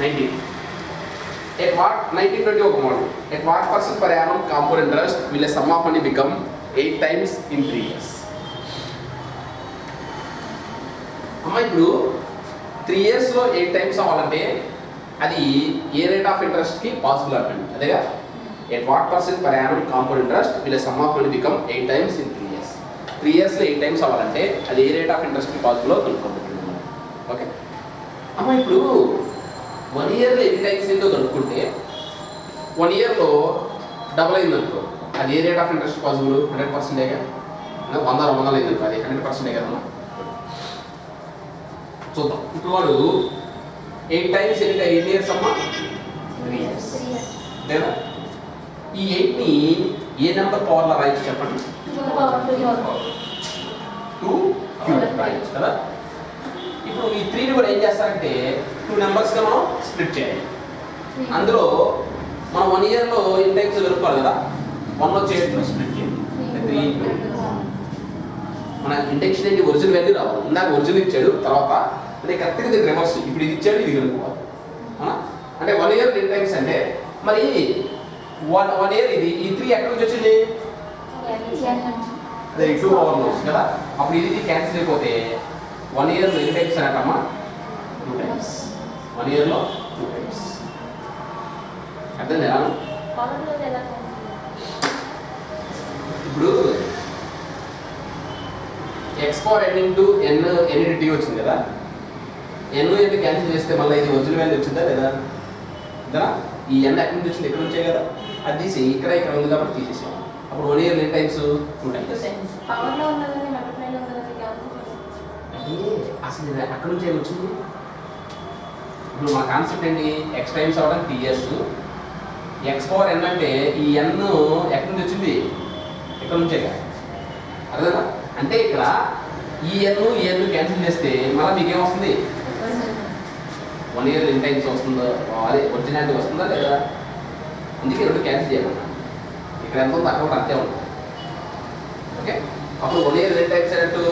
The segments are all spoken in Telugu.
19. At what 1920 ఒక model. At what percent per annum compound interest will a sum of money become 8 times in 3 years? అమ్మా ఇప్పుడు 3 yearsలో 8 times అవ్వాలంటే అది ఏ రేట్ ఆఫ్ ఇంట్రెస్ట్కి పాసిబుల్ అంటండి అదేగా. At what percent per annum compound interest will a sum of money become 8 times in 3 years? 3 yearsలో 8 times అవ్వాలంటే అది ఏ రేట్ ఆఫ్ ఇంట్రెస్ట్కి పాసిబుల్ కనుక్కోబోతుంది. ఓకే అమ్మ ఇప్పుడు 1 yearలో ఎన్ని టైమ్స్ ఏందో కనుక్కుంటే 1 yearలో డబుల్ అయింది అనుకో అది ఏ రేట్ ఆఫ్ ఇంట్రెస్ట్ పాసిబుల్ 100%గా 100 అయింది అనుకో అది 100% కదమ్మా. చూద్దాం ఇప్పుడు వాడు 8 times ఎన్ని ఇయర్స్ అమ్మా 3 years లేదా. ఈ 8ని ఏ నెంబర్ పవర్లో రాయొచ్చు చెప్పండి. 2 క్యూబ్ రాయొచ్చు కదా. ఇప్పుడు ఈ 3ని కూడా ఏం చేస్తారంటే 2 నెంబర్స్గా మనం స్ప్లిట్ చేయాలి. అందులో మనం 1 yearలో ఎన్ని టైమ్స్ కలుపుకోవాలి కదా 1 వచ్చే 8 స్ప్లిట్ చేయాలి. 3 మన ఇండెక్షన్ ఏంటి ఒరిజినల్ వాల్యూ రావాలి. ఇందాక ఒరిజినల్ ఇచ్చాడు తర్వాత అంటే కరెక్ట్గా ఇది రివర్స్ ఇప్పుడు ఇది ఇచ్చాడు ఇది కనుక్కోవాలి అవునా. అంటే 1 year ఎన్ని టైమ్స్ అంటే మరి 1 year ఇది ఈ 3 ఎక్కడి నుంచి వచ్చింది అదే 2 పవర్లో వచ్చింది కదా. అప్పుడు ఇది క్యాన్సిల్ అయిపోతే 1 yearలో ఎన్ని టైమ్స్ అనటమ్మా 2 times. 1 yearలో 2 times. అర్థం ఎలా ఇప్పుడు x power n into n dt వచ్చింది కదా. n క్యాన్సిల్ చేస్తే మళ్ళీ ఇది ఒరిజినల్ వాల్యూ వచ్చిందా లేదా కదా. ఈ n ఎక్కడి నుంచి వచ్చింది ఎక్కడ నుంచే కదా అది తీసి ఇక్కడ ఉంది కాబట్టి తీసేసాం. అప్పుడు 1 year ఎన్ని టైమ్స్ 2 times. అసలు ఇది అక్కడ నుంచి ఏమి వచ్చింది. ఇప్పుడు మా కాన్సెప్ట్ ఏంటి x టైమ్స్ అవ్వడం ts x పవర్ n అంటే ఈ n ఎక్కడి నుంచి వచ్చింది ఎక్కడ నుంచే కదా అర్థనా. అంటే ఇక్కడ ఈ n క్యాన్సిల్ చేస్తే మళ్ళీ మీకేం వస్తుంది 1 year ఎన్ని టైమ్స్ వస్తుందో అదే ఒరిజినాలిటీ వస్తుందా లేదా. అందుకే 2 క్యాన్సిల్ చేయమన్నా. ఇక్కడ ఎంత ఉందో అక్కడ కూడా అంతే ఉంటుంది. ఓకే అప్పుడు 1 year ఎన్ని టైమ్స్ అయినట్టు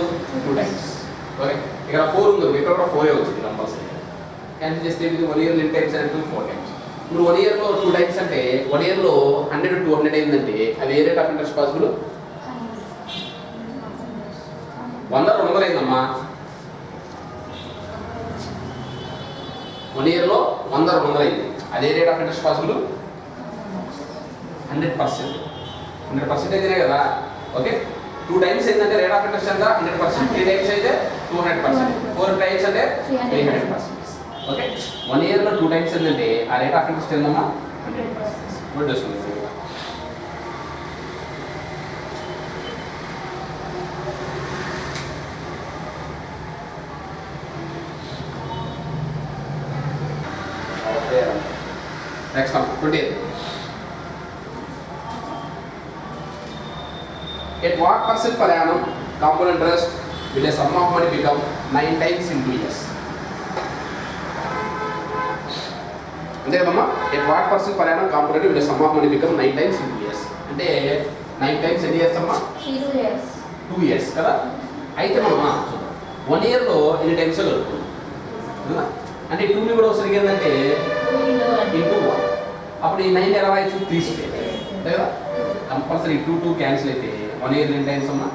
2 times. ఓకే ఇక్కడ 4 ఉంది ఇక్కడ కూడా 4 వచ్చింది కంపల్సరీ. క్యాన్సిల్ చేస్తే ఇది 1 year ఎన్ని టైమ్స్ అయినట్టు 4 times. ఇప్పుడు 1 yearలో 2 times అంటే 1 yearలో 100 to 200 అయిందంటే అది ఏ రేట్ ఆఫ్ ఇంట్రెస్ట్ పాసిబుల్ 100 అయిందమ్మా. 1 yearలో 100 అయింది అదే రేట్ ఆఫ్ ఇంట్రెస్ట్ పాసిబుల్ 100% అయితేనే కదా. ఓకే 2 times ఏంటంటే రేట్ ఆఫ్ ఇంట్రెస్ట్ ఎంత 100%. 3 times అయితే 200%. 4 times అంటే 300%. ఓకే 1 yearలో 2 times ఏంటంటే ఆ రేట్ ఆఫ్ ఇంట్రెస్ట్ ఏందమ్మా 100%. గుడ్ వస్తుంది. Next one, 20th. At what percent per annum compound interest will a sum of money become 9 times in 2 years? అంతే కదమ్మా. At what percent per annum compound interest will a sum of money become 9 times in 2 years? అంటే 9 times ఎన్ని years అమ్మా 2 years కదా. అయితే మనం చూద్దాం 1 yearలో ఎన్ని టైమ్స్ కలుపుకుందాం అంటే 2ని కూడా ఒకసారి ఏంటంటే ఇంటూ 1 అప్పుడు ఈ 9 ఎలా రాయొచ్చు 3 స్క్వేర్ అంతే కదా. కంపల్సరీ 2 క్యాన్సిల్ అయితే 1 year ఎన్ని టైమ్స్ అమ్మా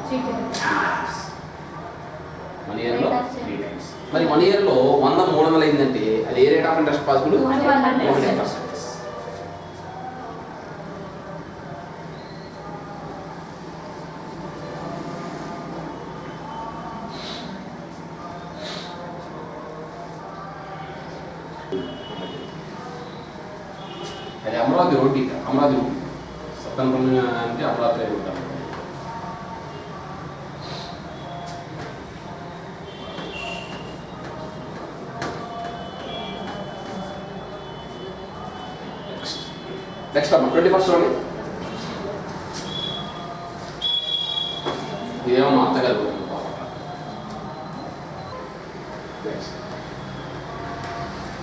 1 yearలో 3 times. మరి 1 yearలో 100 300 అయిందంటే అది ఏ రేట్ ఆఫ్ ఇంట్రెస్ట్ పాసిబుల్ 100%. అది అమరావతి రోడ్ ఇక్కడ అమరావతి రోడ్ సత్తనపల్లి అంటే అమరావతి రోడ్. నెక్స్ట్ అమ్మ 21st లోని ఇదేమో మా అత్తగారు.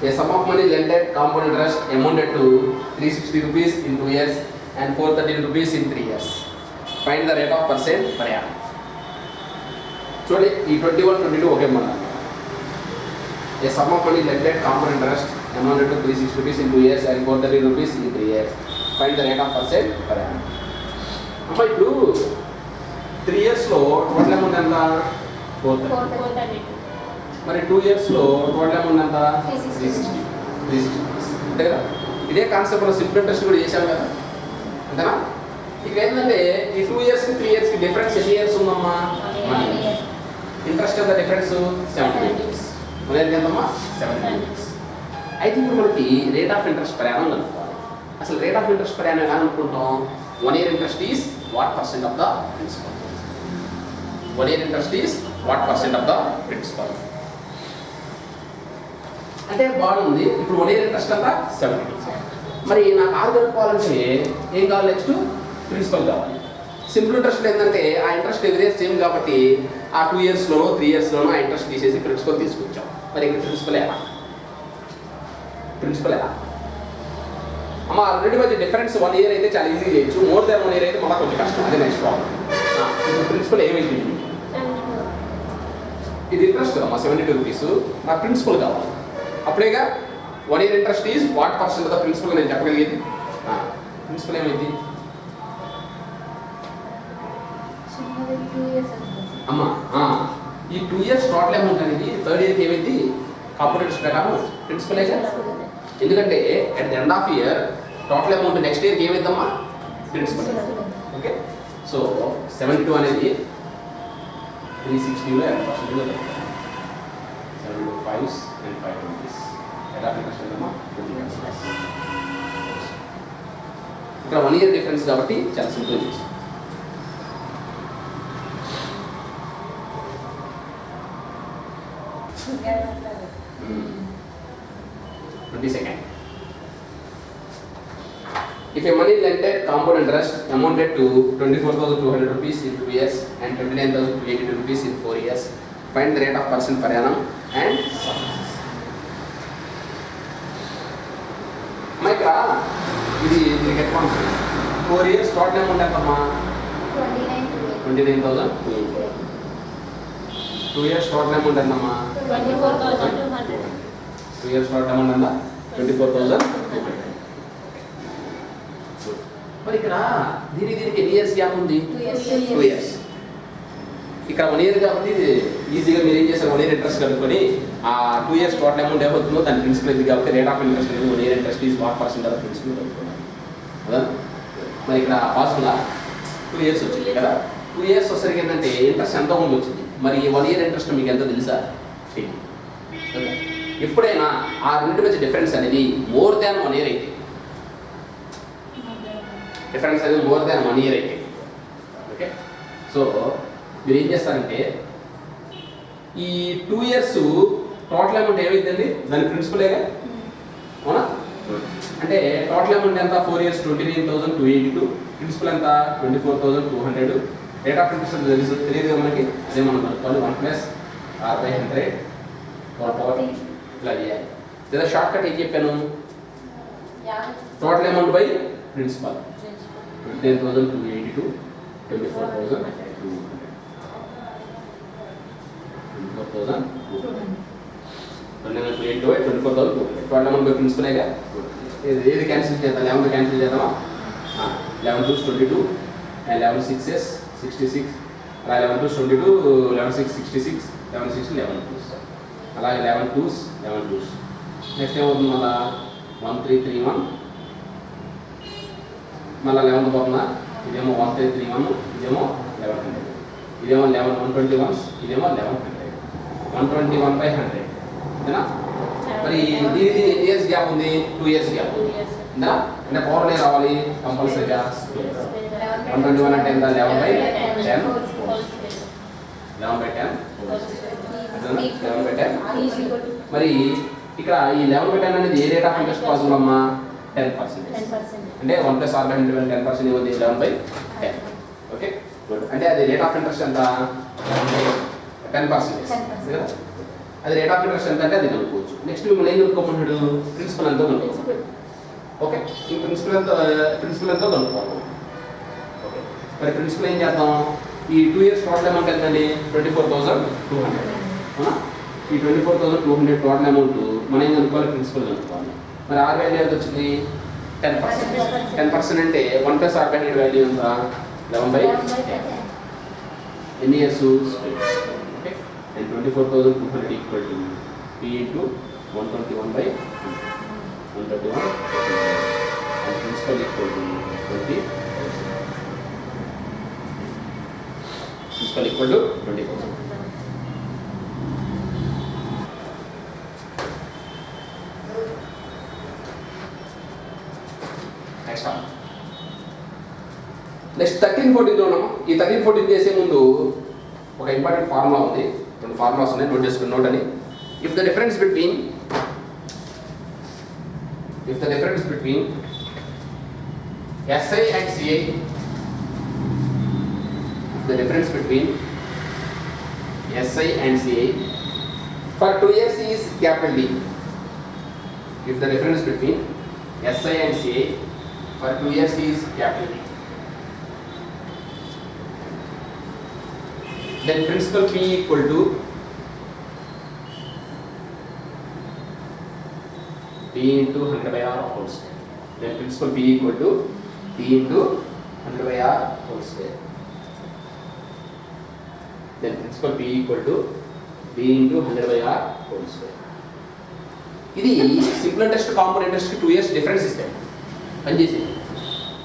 A sum of money lended compound interest amounted to 360 rupees in 2 years and 413 rupees in 3 years. Find the rate of percent per annum. చూడండి ఈ 21, 22 ఒకే మన. A sum of money lended compound interest 100 to 360 rupees in 2 years and 430 rupees in 3 years. Find the rate of percent per annum. అమ్మ ఇప్పుడు 3 ఇయర్స్లో టోటల్ అమౌంట్ ఎంత? 430. మరి 2 ఇయర్స్లో టోటల్ అమౌంట్ ఎంత? 360 అంతే కదా. ఇదే కాన్సెప్ట్ మనం సింపుల్ ఇంట్రెస్ట్ కూడా చేశాం కదా, అంతేనా? ఇక్కడ ఏంటంటే ఈ 2 ఇయర్స్కి 3 ఇయర్స్కి డిఫరెన్స్ ఎన్ని ఇయర్స్ ఉందమ్మా? ఇంట్రెస్ట్ ఎంత డిఫరెన్స్? 70 ఇయర్స్. మన ఎంతమ్మా? 70 ఇయర్స్. అయితే ఇప్పుడు మనకి rate of interest per annum కనుక్కోవాలి. అసలు rate of interest per annum ఎలా అనుకుంటాం? 1 year interest is what percent of the principal? 1 year interest is what percent of the principal? అంటే బాగుంది. ఇప్పుడు 1 year interest అంతా 70. మరి నాకు ఆరు కనుక్కోవాలంటే ఏం కావాలి? నెక్స్ట్ ప్రిన్సిపల్ కావాలి. సింపుల్ ఇంట్రెస్ట్ ఏంటంటే ఆ ఇంట్రెస్ట్ ఎవ్రీ ఇయర్ సేమ్ కాబట్టి ఆ 2 ఇయర్స్లోనో 3 ఇయర్స్లోనో ఆ ఇంట్రెస్ట్ తీసేసి ప్రిన్సిపల్ తీసుకొచ్చాం. మరి ఇక్కడ ప్రిన్సిపల్ ఎలా? అమ్మ ఆల్రెడీ మధ్య డిఫరెన్స్ 1 year అయితే చాలా ఈజీ చేయొచ్చు. మోర్ దాన్ 1 year అయితే మళ్ళీ కొంచెం కష్టం. అదే నెక్స్ట్ ప్రాబ్లం. ఇప్పుడు ప్రిన్సిపల్ ఏమైంది? ఇది ఇంట్రెస్ట్ అమ్మా 72 రూపీస్. నా ప్రిన్సిపల్ కావాలి. అప్పుడేగా 1 year interest is what percent of the principal నేను చెప్పగలిగేది. ప్రిన్సిపల్ ఏమైంది అమ్మా? ఈ 2 years టోటల్ అమౌంట్ అనేది 3rd yearకి ఏమైంది? కాంపోనెంట్స్ ప్రకారం ప్రిన్సిపల్ అయితే, ఎందుకంటే at the end of year total amount next ఇయర్కి ఏమైందమ్మా? ప్రిన్సిపల్. ఓకే, సో 72 అనేది 360లో ఎంత పర్సెంట్? 75 and 5 rupees. ఎలా ఇంట్రెస్ట్ ఉందమ్మా? 20%. ఇక్కడ 1 year డిఫరెన్స్ కాబట్టి చాలా సింపుల్ చేసి 22nd. If a money lended compound interest amounted to 24,200 rupees in 2 years and 29,282 rupees in 4 years, find the rate of percent per annum and success. Micra, ఇది దీనికి ఎట్లా ఉంటుంది? 4 years టోటల్ అమౌంట్ ఎంతమ్మా? 29,282. 2 years టోటల్ అమౌంట్ ఎంతమ్మా? 24,200. 2 years టోటల్ అమౌంట్ ఎంత? 24,200. మరి ఇక్కడ దీనికి ఎన్ని ఇయర్స్ గ్యాప్ ఉంది? 2 years. ఇక్కడ 1 year కాబట్టి ఈజీగా మీరు ఏం చేస్తారు? 1 year ఇంట్రెస్ట్ కనుక్కొని ఆ 2 years టోటల్ అమౌంట్ ఏమవుతుందో దాని ప్రిన్సిపల్ ఇది కాబట్టి రేట్ ఆఫ్ ఇంట్రెస్ట్ అనేది 1 year interest is what percent of principal కనుక్కున్నాను కదా. మరి ఇక్కడ పాసిబుల్గా 2 years వచ్చింది కదా. 2 years వచ్చేసరికి ఏంటంటే ఇంట్రెస్ట్ ఎంత ఉంది వచ్చింది. మరి 1 year ఇంట్రెస్ట్ మీకు ఎంత తెలుసా? ఎప్పుడైనా ఆ రెండు మధ్య డిఫరెన్స్ అనేది మోర్ దాన్ 1 year అయితే, డిఫరెన్స్ అనేది మోర్ దాన్ 1 year అయితే, ఓకే, సో మీరు ఏం చేస్తారంటే ఈ 2 years టోటల్ అమౌంట్ ఏమైందండి? దాని ప్రిన్సిపలేగా, అవునా? అంటే టోటల్ అమౌంట్ ఎంత? 4 years 29,282, ప్రిన్సిపల్ ఎంత? 24,200. రేట్ ఆఫ్ ఇంట్రెస్ట్ తెలియదు మనకి, అదే మనం కనుక్కోవాలి. 1 + R/100 ఇలా చేయాలి. లేదా షార్ట్ కట్ ఏం చెప్పాను? Total amount by principal 29,282, 24,200. 24,200 total amount by ప్రిన్సిపలేగా. ఏది క్యాన్సిల్ చేద్దాం? 11 క్యాన్సిల్ చేద్దామా? 11 2s 22 and 11 6s 66. అలా 11 2s 22, 11 6 66, 11 6 11 2s, అలాగే 11 2s 11 2s. నెక్స్ట్ ఏమవుతుంది? మళ్ళీ 1331, మళ్ళీ 11 పోతుందా? ఇదేమో 1331, ఇదేమో 1100, ఇదేమో 121, ఇదేమో 1100. 121/100 అంతేనా? మరి దీనికి ఎన్ని ఇయర్స్ గ్యాప్ ఉంది? 2 years గ్యాప్ ఉంది అంతేనా? అంటే పవర్లే రావాలి కంపల్సరీగా. 121 అంటే ఎంత? 11/10. 11/10 11/10. మరి ఇక్కడ ఈ 11/10 అనేది ఏ రేట్ ఆఫ్ ఇంట్రెస్ట్ పాసిబుల్ అమ్మా? 10%. అంటే 1 + R/100 10% ఏమవుతుంది? 11/10. Okay, good. అంటే అది రేట్ ఆఫ్ ఇంట్రెస్ట్ ఎంత? 10%. కదా, అది రేట్ ఆఫ్ ఇంట్రెస్ట్ ఎంత అంటే అది కనుక్కోవచ్చు. నెక్స్ట్ మిమ్మల్ని ఏం కనుక్కోమన్నాడు? ప్రిన్సిపల్ ఎంతో కనుక్కోవచ్చు. ఓకే, ఈ ప్రిన్సిపల్ ఎంతో కనుక్కోవాలి. ఓకే, మరి ప్రిన్సిపల్ ఏం చేద్దాం? ఈ 2 years టోటల్ అమౌంట్ ఎంతండి? 24,200, అవునా? ఈ 24,200 టోటల్ అమౌంట్ మనం ఏం కనుక్కోవాలి, ప్రిన్సిపల్ కనుక్కోవాలి. మరి ఆర్ వాల్యూ ఎంత వచ్చింది, 10%. 10% అంటే 1 + r/100 వాల్యూ ఎంత, 11/10. ఎన్ని years, okay. And 24,200 equal to P into 121/131 and principal equal to 20. Principal equal to 20,000. Next 13-14 ఉన్నాము. ఈ 13-14 చేసే ముందు ఒక ఇంపార్టెంట్ ఫార్ములా ఉంది, 2 ఫార్ములాస్ ఉన్నాయి, నోట్ చేసుకుని నోట్ అని. If the difference between SI and CI, the difference between SI and CI for 2 years is capital D. If the difference between SI and CI for 2 years is capital D, then principal P equal to P into 100/r whole square. Then principal P equal to P into 100/r whole square. Then principal P equal to P into 100/r whole square. ఇది simple interest compound interest 2 years difference ఇస్తాయి పనిచేసేది.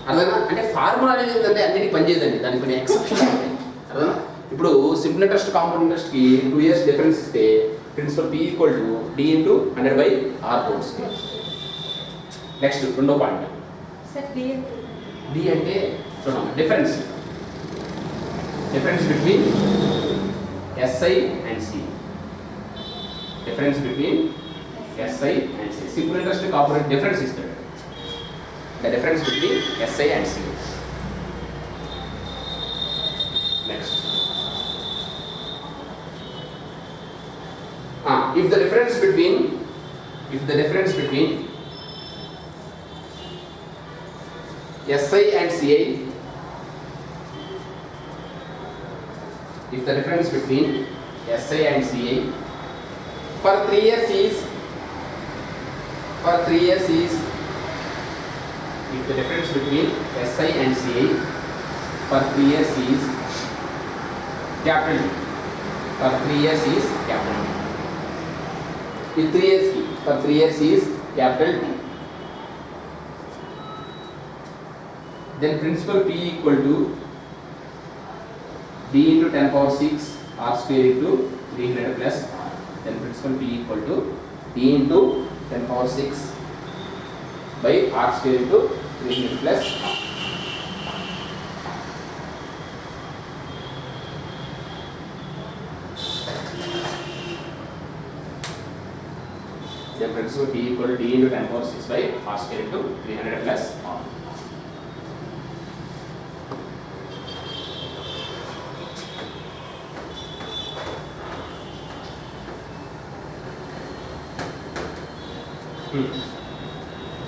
అర్థనా, అంటే ఫార్ములా అనేది ఏంటంటే అన్నిటికీ పనిచేయదండి, దానికి కొన్ని ఎక్సెప్షన్స్ ఉంటాయి. అర్థనా, ఇప్పుడు సింపుల్ ఇంట్రెస్ట్ కాంపౌండ్ ఇంట్రెస్ట్కి 2 years డిఫరెన్స్ ఇస్తే principal P equal to D into 100/r whole square. Next రెండో పాయింట్, D అంటే చూడండి difference between SI and C. Difference between SI and C. Simple interest component difference is there. The difference between SI and C. Next. If the difference between SI and CI, if the difference between SI and CI for 3 years is, if the difference between SI and CI for 3 years is capital D, for 3 years is capital D. In 3 years for 3 years is capital D. Then principal P equal to D into 10⁶ r square into 300 plus r. Then principal P equal to D into 10⁶ by r square into 300 plus r. Then principal P equal to D into 10⁶ by r square into 300 plus r.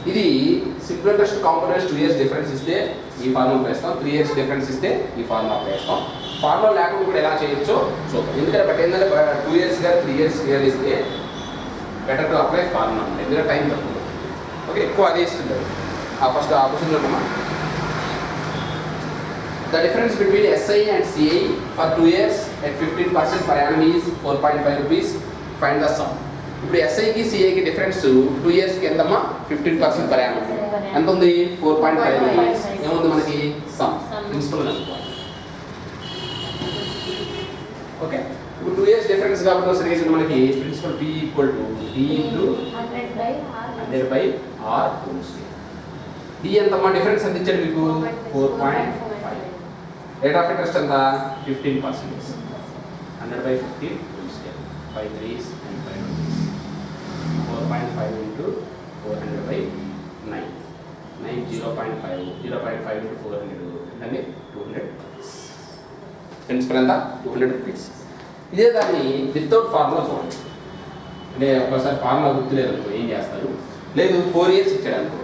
ఇది simple interest components 2 years difference ఇస్తే ఈ ఫార్ములా వేస్తాం, 3 years డిఫరెన్స్ ఇస్తే ఈ ఫార్ములా వేస్తాం. ఫార్ములా లేకుండా కూడా ఎలా చేయొచ్చో చూద్దాం. ఎందుకంటే బట్ ఏంటంటే 2 years గా 3 years క్లియర్ ఇస్తే బెటర్ టు అప్లై ఫార్ములా, ఎందుకంటే టైం తక్కువ, ఓకే, ఎక్కువ అదే ఇస్తుంటారు. ఫస్ట్ ఆ క్వశ్చన్ చూద్దామా. The difference between SI and CI for 2 years at 15% per annum is 4.5 rupees. Find the sum. ఇప్పుడు SIకి CIకి డిఫరెన్స్ 2 years కి ఎంతమ్మా, 15% per annum. ఎంత ఉంది, 4.5 రూపీస్. ఏముంది మనకి, సమ్ ప్రిన్సిపల్ కనుక్కోవాలి. ఓకే, ఇప్పుడు 2 years డిఫరెన్స్ కాబట్టి వస్తుంది మనకి principal P equal to D into 100/r whole square. D ఎంతమ్మా, డిఫరెన్స్ ఎంత ఇచ్చాడు మీకు, 4.5. రేట్ ఆఫ్ ఇంట్రెస్ట్ ఎంత, 15%. 100/50 whole square, 5 3s and 5 rupees. 4.5 into 400/9. 0.5 into 400 అంటే 200. ప్రిన్సిపల్ ఎంత, 200 రూపీస్. ఇదే దాన్ని వితౌట్ ఫార్ములా చూడండి. అంటే ఒకసారి ఫార్ములా గుర్తులేదు అనుకో ఏం చేస్తారు, లేదు 4 years ఇచ్చాడు అనుకో,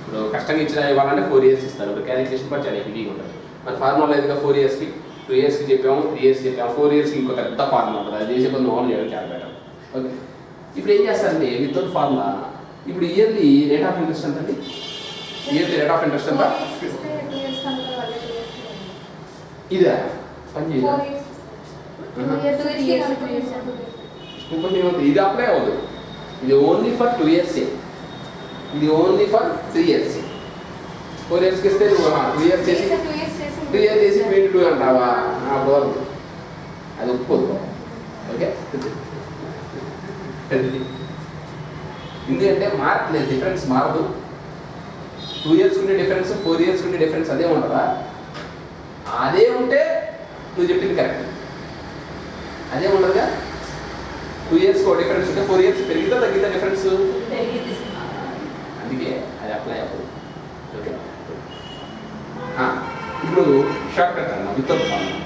ఇప్పుడు కష్టంగా ఇచ్చిన ఇవ్వాలంటే 4 years ఇస్తారు. ఇప్పుడు క్యాలిక్యులేషన్ కూడా చాలా హెవీగా ఉంటుంది. మన ఫార్ములా లేదుగా 4 yearsకి, 2 yearsకి చెప్పాము, 3 years చెప్పాము, 4 yearsకి ఇంకో పెద్ద ఫార్ములా ఉంటుంది. అది చేసే కొంచెం మామూలు చేయడం చాలా బెటర్. ఓకే, ఇప్పుడు ఏం చేస్తారండి వితౌట్ ఫార్ములా? ఇప్పుడు ఇయర్లీ రేట్ ఆఫ్ ఇంట్రెస్ట్ ఎంత అండి? ఇయర్లీ రేట్ ఆఫ్ ఇంట్రెస్ట్ ఎంత? ఇదే పని చేయాలి. ఇది అప్లై అవ్వదు. ఇది ఓన్లీ ఫర్ 2 years. ఇది ఓన్లీ ఫర్ 3 years. 4 yearsకి ఇస్తే 2 years చేసి 2 years చేసి 22 అంటావా? అప్పుడు అది ఒప్పుకోదు. ఓకే, ఎందుకంటే మారట్లేదు, డిఫరెన్స్ మారదు. 2 years ఉండే డిఫరెన్స్ 4 years ఉండే డిఫరెన్స్ అదే ఉంటుందా? అదే ఉంటే నువ్వు చెప్పింది కరెక్ట్. అదే ఉండదుగా. 2 years డిఫరెన్స్ ఉంటే 4 years పెరిగితే తగ్గితే డిఫరెన్స్, అందుకే అది అప్లై అవ్వదు. ఓకే, ఇప్పుడు షార్ట్ కట్ అన్న వితౌట్ ఫార్ములా.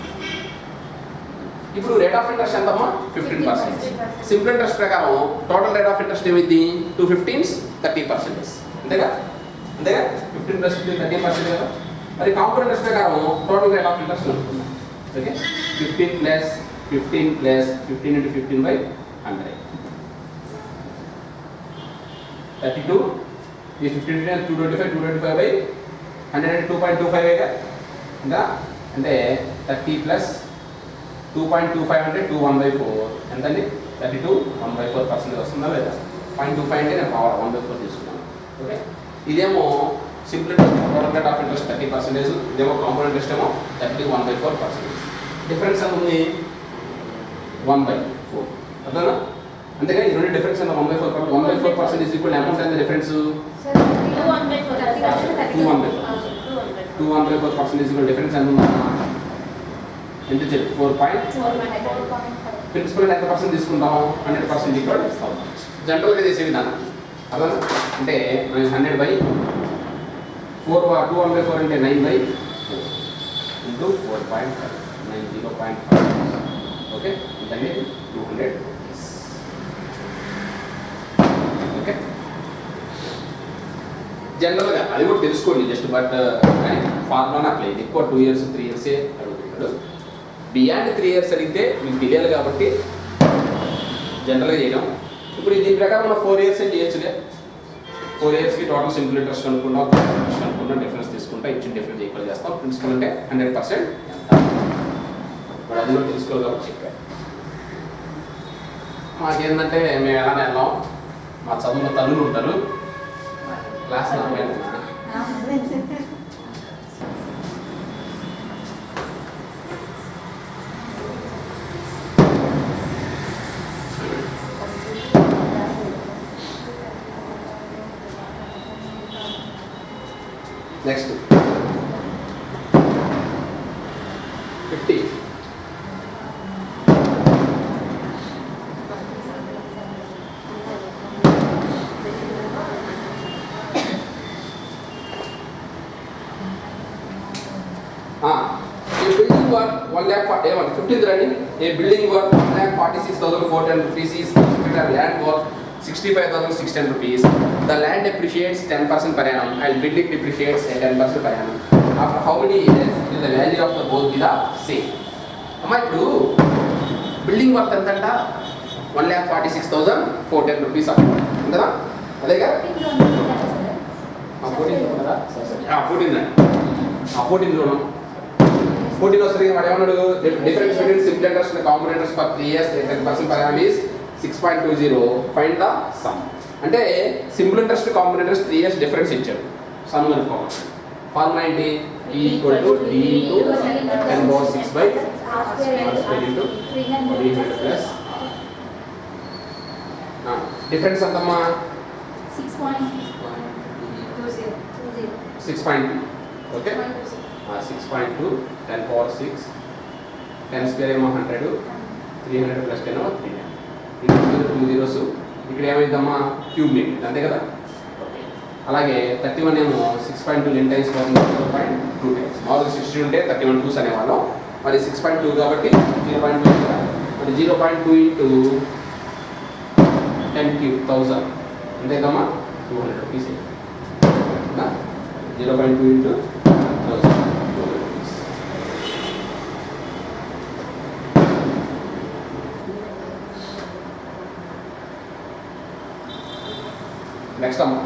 ఇప్పుడు రేట్ ఆఫ్ ఇంట్రెస్ట్ ఎంతమ్మా? 15%. సింపుల్ ఇంట్రెస్ట్ ప్రకారం టోటల్ రేట్ ఆఫ్ ఇంట్రెస్ట్ ఏమిది? 2 15s 30%. అంతేగా? అంతేగా? 15 + 15 30% కదా. మరి కాంపౌండ్ ఇంట్రెస్ట్ ప్రకారం టోటల్ రేట్ ఆఫ్ ఇంట్రెస్ట్ ఉంటుంది. ఓకే, 15 + 15 + 15 × 15/100. 32. ఈ 15 225 225/100 అంటే 2.25 ఇంకా అంటే 30 + 2.25 అంటే 2/1/4 ఎంతండి? 32 1/4% వస్తుందా లేదా? 0.25 అంటే నేను పవర్ 1/4 తీసుకున్నాను. ఓకే, ఇదేమో simple total rate of interest 30%, ఇదేమో కాంపౌండ్ ఇంట్రెస్ట్ ఏమో 30 1/4%. డిఫరెన్స్ ఎంత ఉంది? 1/4. అర్థనా? అంతేగా ఈ రెండు డిఫరెన్స్ ఎంత? 1/4. 1/4% ఈజ్ ఈక్వల్ అమౌంట్ ఎంత డిఫరెన్స్? 2/1/4% ఈజ్ ఈక్వల్ డిఫరెన్స్ ఎంత ఉందా? ఎంత చెప్పి 4.4. ప్రిన్సిపల్ ఎంత పర్సెంట్ తీసుకుంటాం? 100% ఈక్వల్ జనరల్గా చేసే విధానం. అర్థనా? అంటే 100/4 2/4 అంటే 9/4 × 4.5 90.5. ఓకే, అంటే 200. ఓకే, జనరల్గా అది కూడా తెలుసుకోండి జస్ట్. బట్ కానీ ఫార్ములా అప్లై. ఎక్కువ 2 years 3 years అడుగుతున్నాడు. బియాండ్ 3 years అడిగితే మీకు తెలియాలి కాబట్టి జనరల్గా చేయడం. ఇప్పుడు దీని ప్రకారం మనం 4 years చేయొచ్చులే. 4 yearsకి టోటల్ సింపుల్ ఇంట్రెస్ట్ అనుకున్నాం, ఇంట్రెస్ట్ అనుకున్నాం, డిఫరెన్స్ తీసుకుంటాం, ఇచ్చిన డిఫరెన్స్ ఈక్వల్ చేస్తాం. ప్రిన్సిపల్ అంటే 100% ఎంత? ఇప్పుడు అది కూడా తెలుసుకోవాలి కాబట్టి చెప్పాను. మాకేంటంటే మేము ఎలానే వెళ్ళాం, మా చదువులో తల్లులు ఉంటారు క్లాస్లో. Next 50. A building worth 1,50,000 running. A building worth 1,46,410 rupees is land worth 65,610 rupees. The land depreciates 10% per annum and building depreciates 10% per annum. After how many years will the value of the both be the same? అమ్మా ఇప్పుడు బిల్డింగ్ వర్త్ ఎంత అంట? 1,46,410 rupees అంతేనా? అదేగా 14 రుణం 14 వస్తుంది. వాడు ఏమన్నాడు? Difference between simple interest and compound interest for 3 years 10% per annum is 6.20. Find the sum. అంటే simple interest compound interest 3 years difference ఇచ్చాడు. సమ్ కనుక్కోవాలి. ఫార్ములా ఏంటి? E = D × 10^6/300 plus డిఫరెన్స్ ఎంతమ్మా? 6.2. ఓకే, 6.2 10^6 10² ఏమో 100 300 + 10 ఏమో 300. ఇది 2 zeros. ఇక్కడ ఏమైందమ్మా? క్యూబ్ మీట్ అంతే కదా. అలాగే 31 ఏమో 6.2 10 times 4.2 times. మామూలుగా 60 ఉంటే 31 2s అనేవాళ్ళం. మరి 6.2 కాబట్టి 0.2 మరి 0.2 × 10³ 1000 అంతే కదమ్మా? 200 rupees. 0.2 × 1000 200 rupees. నెక్స్ట్ అమ్మ,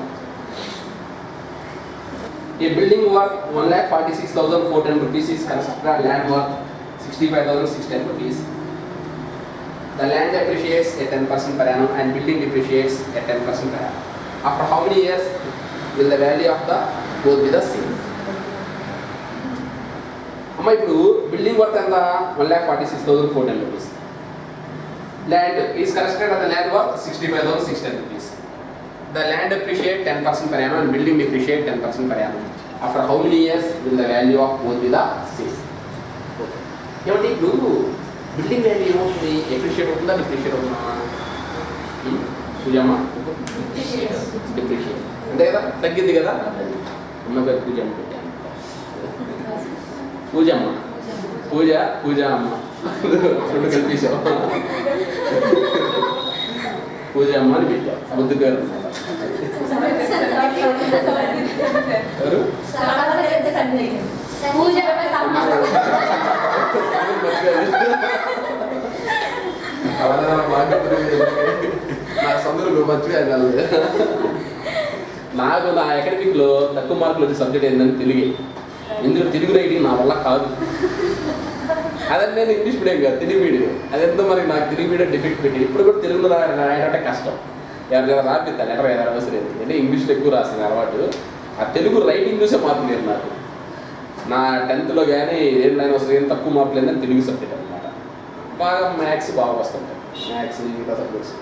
a building worth 1,46,410 rupees is constructed on land worth 65,610 rupees. The land depreciates at 10% per annum and building depreciates at 10% per annum. After how many years will the value of the both be the same? అమ్మ ఇప్పుడు బిల్డింగ్ వర్త్ ఎంత 1,46,410 rupees. Land is constructed on the land worth 65,610 rupees. The land depreciate 10% per annum and building depreciate 10% per annum. After how many years will the value of both be the same? ఏమంటే ఇప్పుడు బిల్డింగ్ వాల్యూ ఏమవుతుంది, ఎప్రిషియేట్ అవుతుందా డిప్రిషియేట్ అవుతుందా? పూజమ్మ డిప్రిషియేట్ అంతే కదా, తగ్గింది కదా. అమ్మ గారు పూజ అని పెట్టాను, పూజమ్మ పూజ పూజ అమ్మ రెండు కల్పించావు, పూజ అమ్మ అని పెట్టావు బుద్ధి గారు. నాకు నా అకాడమిక్లో తక్కువ మార్కులు వచ్చే సబ్జెక్ట్ ఏంటంటే తెలుగే. ఎందుకంటే తెలుగు రైటింగ్ నా వల్ల కాదు. అదే నేను ఇంగ్లీష్ మీడియం కాదు, తెలుగు మీడియం. అదెంతో మరి నాకు తెలుగు మీడియం డిఫెక్ట్ పెట్టి ఇప్పుడు కూడా తెలుగులో రాయడంటే కష్టం. ఎవరైనా రాపిస్తా లెటర్ ఏదైనా అవసరం లేదు, అంటే ఇంగ్లీష్లో ఎక్కువ రాస్తుంది అలవాటు. ఆ తెలుగు రైటింగ్ చూసే మార్కులు లేదు నాకు. నా 10th కానీ ఏం లైన్ వస్తుంది, ఏం తక్కువ మార్కులు ఏంటంటే తెలుగు సబ్జెక్ట్ అనమాట. బాగా మ్యాథ్స్ బాగా వస్తుంటాయి, మ్యాథ్స్ మిగతా సబ్జెక్ట్స్.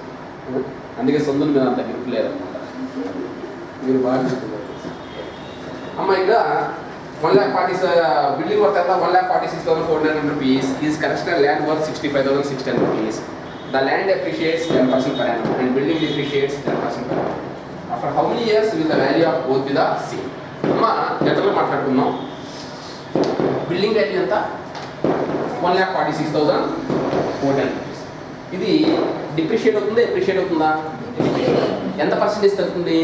అందుకే సొందుల మీద అంత గ్రిప్ లేదనమాట. మీరు బాగా చెప్తున్నారు అమ్మ. ఇక్కడ 1,40,000 బిల్డింగ్ వర్త్ ఎంత 1,46,400 rupees is constructed land worth 65,610 rupees. The land depreciates 10% per annum and building depreciates 10% per annum. After how many years will the value of both be the same? అమ్మ జనరల్గా మాట్లాడుకుందాం. బిల్డింగ్ వాల్యూ ఎంత 1,46,410 rupees. ఇది డిప్రిషియేట్ అవుతుందా ఎప్రిషియేట్ అవుతుందా? ఎంత పర్సెంటేజ్ తగ్గుతుంది?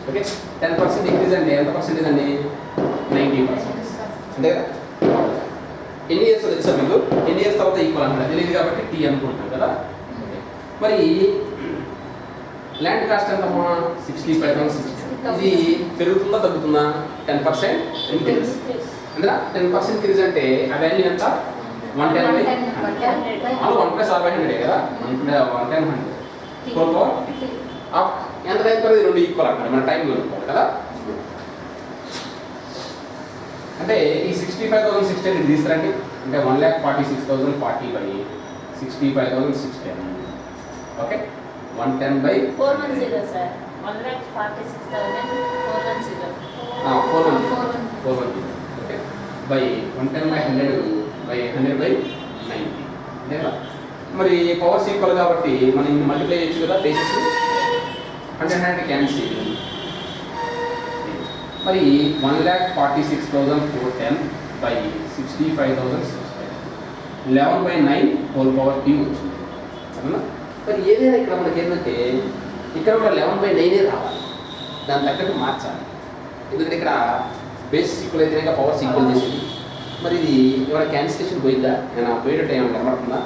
ఓకే, 10% ఇంక్రీజ్ అండి. ఎంత పర్సెంటేజ్ అండి? 90%. అంతే కదా. ఎన్ని ఇయర్స్ తెలుసా మీకు? ఎన్ని ఇయర్స్ తర్వాత ఈక్వల్ అంటారు తెలియదు కాబట్టి టీ అనుకుంటున్నాం కదా. మరి ల్యాండ్ కాస్ట్ ఎంతమ్మా 65,610. ఇది పెరుగుతుందా తగ్గుతుందా? 10% ఇంక్రీజ్. అంటే 10% ఇంక్రీజ్ అంటే ఆ వాల్యూ ఎంత? 110 అలా 1+100 కదా. 110 ఎంత టైం పర్ రెండు ఈక్వల్ అంటారు మన టైంలో అనుకోవాలి కదా. అంటే ఈ 65,610 తీసుకురండి. అంటే 1,46,040/65,610. ఓకే, 110/410 ఓకే బై 110/100/100/90 లేదా. మరి పవర్స్ ఈక్వల్ కాబట్టి మనం మల్టిప్లై చేయొచ్చు కదా బేసిస్. 100 క్యాన్సిల్. మరి 1,46,410/65,610 11/9 హోల్ పవర్ టీ వచ్చింది అవునా. మరి ఏదైనా ఇక్కడ మనకి ఏంటంటే ఇక్కడ కూడా 11/9 రావాలి, దాని తగ్గట్టు మార్చాలి. ఎందుకంటే ఇక్కడ బేసిస్ ఈక్వల్ అయితే ఇంకా పవర్స్ ఈక్వల్ చేసింది. మరి ఇది ఏమైనా క్యాన్సిలేషన్ పోయిందా? నేను పోయేటట్టు ఏమైనా కనబడుతుందా?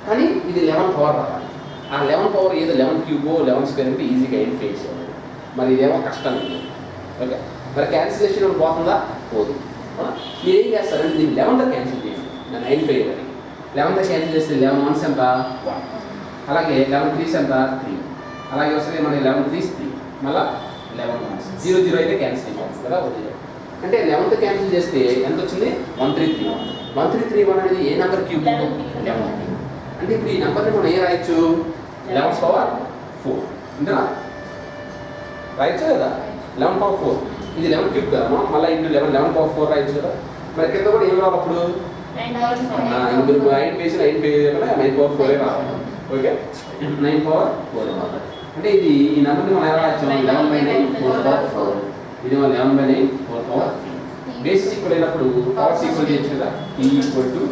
కానీ ఇది 11 పవర్ రావాలి. ఆ 11 పవర్ ఏదో 11 క్యూబో 11 స్క్వేర్ అంటే ఈజీగా ఐడెంటిఫై చేసేవాళ్ళు. మరి ఇదేమో కష్టం ఉంది. ఓకే, మరి క్యాన్సిలేషన్ పోతుందా? పోదు. మీరు ఏం చేస్తారంటే దీన్ని 11తో క్యాన్సిల్ చేయండి. నేను ఐడెంటిఫై చేయాలి. 11తో క్యాన్సిల్ చేస్తే 11 1s ఎంత 1, అలాగే 11 3s ఎంత 3, అలాగే వస్తుంది మన 11 3s 3, మళ్ళీ 11 1s 0 0 అయితే క్యాన్సిల్ అయిపోతుంది కదా. అంటే 11తో క్యాన్సిల్ చేస్తే ఎంత వచ్చింది? 1331. 1331 అనేది ఏ నెంబర్ క్యూబ్? 11. అంటే ఇప్పుడు ఈ నెంబర్ని మనం ఏ రాయొచ్చు? 11/4 అంతేనా రాయొచ్చు కదా. 11/4 ఇది 11 క్యూబ్ కదా. మళ్ళీ ఇంటూ 11/4 రాయొచ్చు కదా. మరి కింద కూడా ఏం రావాలి అప్పుడు? 8 పేజ్ 9/4 రావాలి. ఓకే, 9/4. అంటే ఇది ఈ నెంబర్ని మనం ఎలా రాయొచ్చు? 11/9 4/4. ఇది 11/9 4/3. బేసిస్ ఈక్వల్ అయినప్పుడు పవర్స్ ఈక్వల్ చేయొచ్చు కదా. T = 4.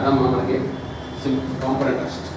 అదమ్మా మనకి కాంపోనెంట్ రెస్ట్.